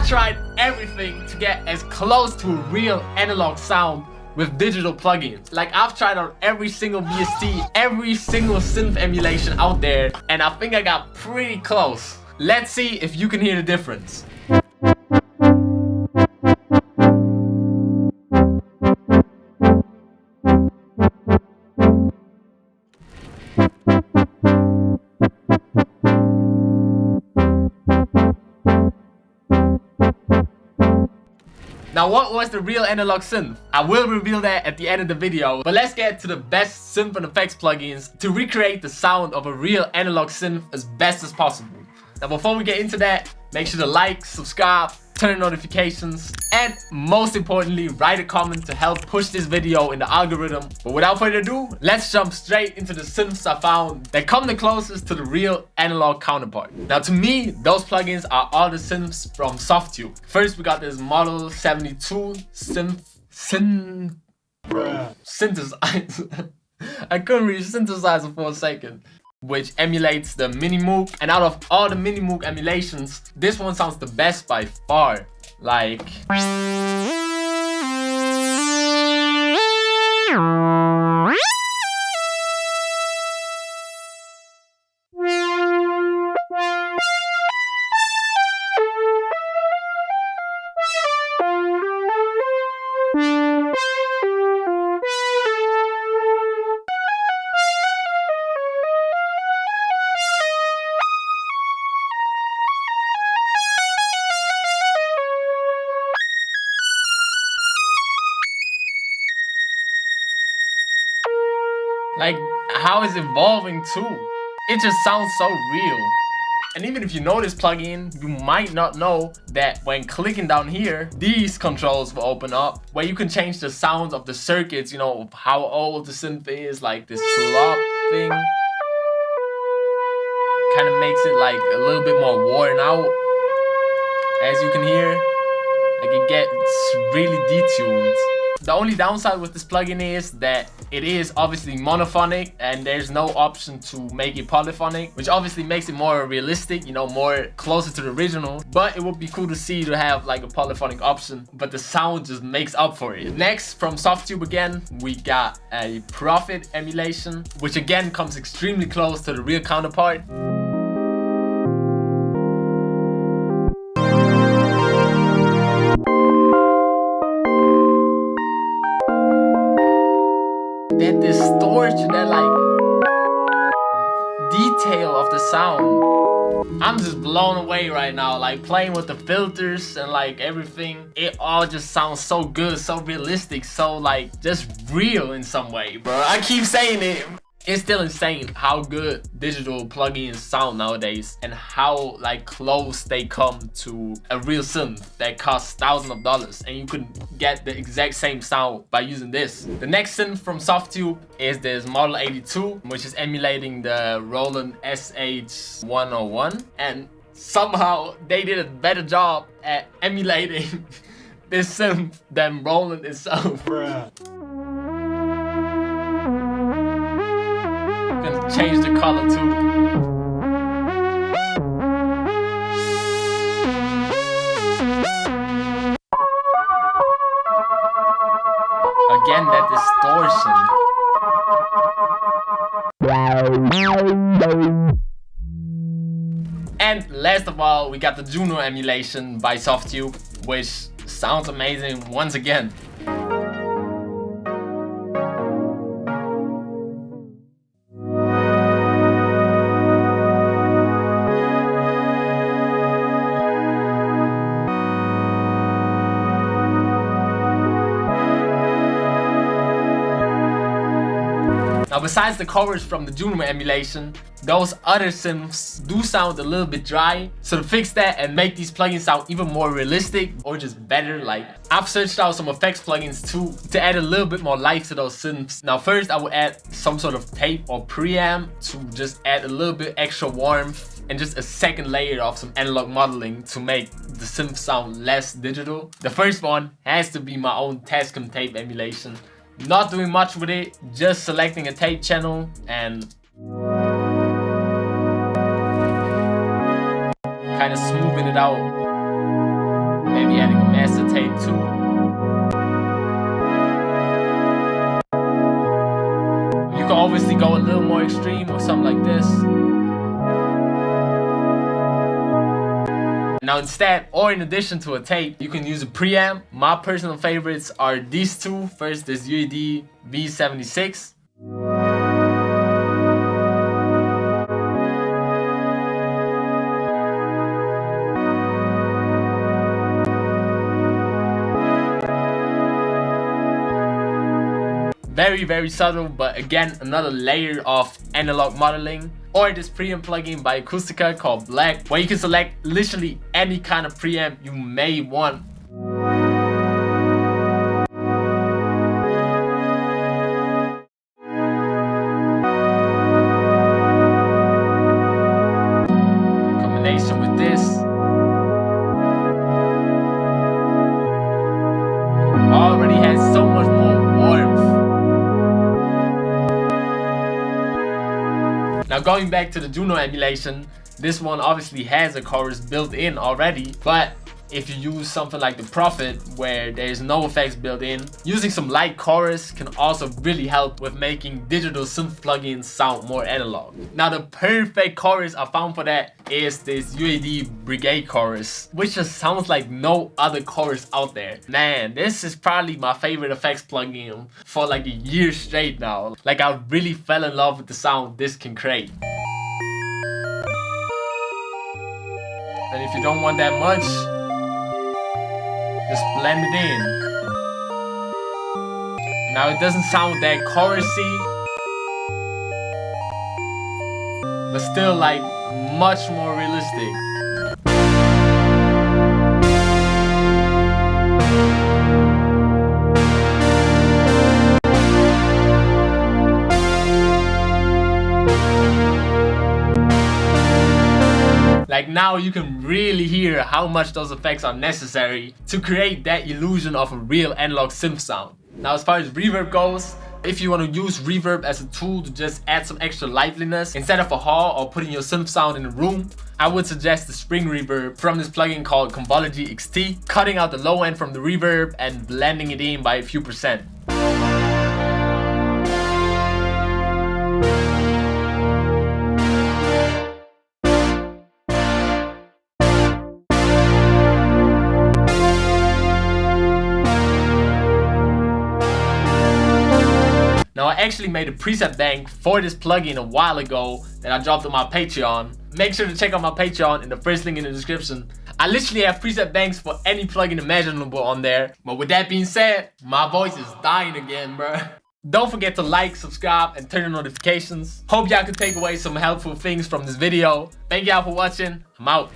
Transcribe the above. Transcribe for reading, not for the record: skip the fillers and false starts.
I've tried everything to get as close to a real analog sound with digital plugins. Like, I've tried out every single VST, every single synth emulation out there, and I think I got pretty close. Let's see if you can hear the difference. Now, what was the real analog synth? I will reveal that at the end of the video, but let's get to the best synth and effects plugins to recreate the sound of a real analog synth as best as possible. Now, before we get into that, make sure to like, subscribe, turn on notifications, and most importantly, write a comment to help push this video in the algorithm. But without further ado, let's jump straight into the synths I found that come the closest to the real analog counterpart. Now, to me, those plugins are all the synths from Softube. First, we got this Model 72 synthesizer. I couldn't read synthesizer for a second, which emulates the Minimoog, and out of all the Minimoog emulations, this one sounds the best by far. Like, how it's evolving too. It just sounds so real. And even if you know this plugin, you might not know that when clicking down here, these controls will open up where you can change the sounds of the circuits, you know, how old the synth is, like this slop thing. Kind of makes it like a little bit more worn out. As you can hear, like it gets really detuned. The only downside with this plugin is that it is obviously monophonic and there's no option to make it polyphonic, which obviously makes it more realistic, you know, more closer to the original. But it would be cool to see to have like a polyphonic option, but the sound just makes up for it. Next, from Softube again, we got a Prophet emulation, which again comes extremely close to the real counterpart. That distortion, that like detail of the sound. I'm just blown away right now, like playing with the filters and like everything. It all just sounds so good, so realistic, so like just real in some way, bro. I keep saying it. It's still insane how good digital plugins sound nowadays and how like close they come to a real synth that costs thousands of dollars, and you can get the exact same sound by using this. The next synth from Softube is this Model 82, which is emulating the Roland SH101, and somehow they did a better job at emulating this synth than Roland itself. Bruh. Gonna change the color too. Again, that distortion. And last of all, we got the Juno emulation by Softube, which sounds amazing once again. Now, besides the covers from the Juno emulation, those other synths do sound a little bit dry. So to fix that and make these plugins sound even more realistic or just better, like I've searched out some effects plugins too to add a little bit more life to those synths. Now first I would add some sort of tape or preamp to just add a little bit extra warmth and just a second layer of some analog modeling to make the synth sound less digital. The first one has to be my own Tascam tape emulation. Not doing much with it, just selecting a tape channel and kind of smoothing it out. tape too. You can obviously go a little more extreme or something like this. Now instead, or in addition to a tape, you can use a preamp. My personal favorites are these two. First, this UAD V76. Very, very subtle, but again, another layer of analog modeling. Or this preamp plugin by Acoustica called Black, where you can select literally any kind of preamp you may want. Combination with this already has so much more warmth. Now going back to the Juno emulation, this one obviously has a chorus built in already, but if you use something like the Prophet where there's no effects built in, using some light chorus can also really help with making digital synth plugins sound more analog. Now the perfect chorus I found for that is this UAD Brigade chorus, which just sounds like no other chorus out there. Man, this is probably my favorite effects plugin for like a year straight now. Like I really fell in love with the sound this can create. And if you don't want that much, just blend it in. Now it doesn't sound that chorusy, but still like much more realistic. Like now you can really hear how much those effects are necessary to create that illusion of a real analog synth sound. Now as far as reverb goes, if you want to use reverb as a tool to just add some extra liveliness instead of a hall or putting your synth sound in a room, I would suggest the spring reverb from this plugin called Convology XT, cutting out the low end from the reverb and blending it in by a few percent. Now I actually made a preset bank for this plugin a while ago that I dropped on my Patreon. Make sure to check out my Patreon in the first link in the description. I literally have preset banks for any plugin imaginable on there. But with that being said, my voice is dying again, bruh. Don't forget to like, subscribe, and turn on notifications. Hope y'all could take away some helpful things from this video. Thank y'all for watching. I'm out.